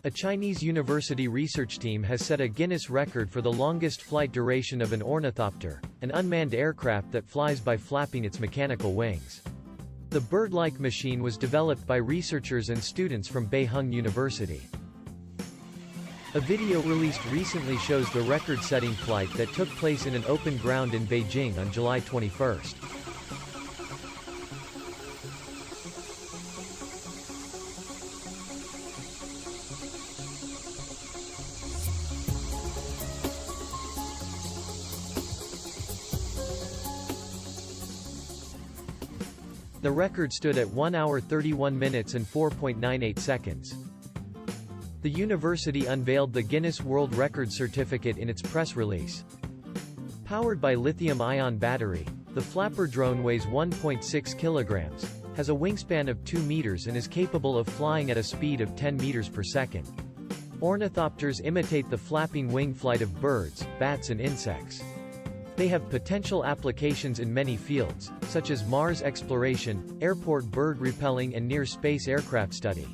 A Chinese university research team has set a Guinness record for the longest flight duration of an ornithopter, an unmanned aircraft that flies by flapping its mechanical wings. The bird-like machine was developed by researchers and students from Beihang University. A video released recently shows the record-setting flight that took place in an open ground in Beijing on July 21. The record stood at 1 hour 31 minutes and 4.98 seconds. The university unveiled the Guinness World Record certificate in its press release. Powered by lithium-ion battery, the flapper drone weighs 1.6 kilograms, has a wingspan of 2 meters and is capable of flying at a speed of 10 meters per second. Ornithopters imitate the flapping wing flight of birds, bats and insects. They have potential applications in many fields, such as Mars exploration, airport bird repelling and near-space aircraft study.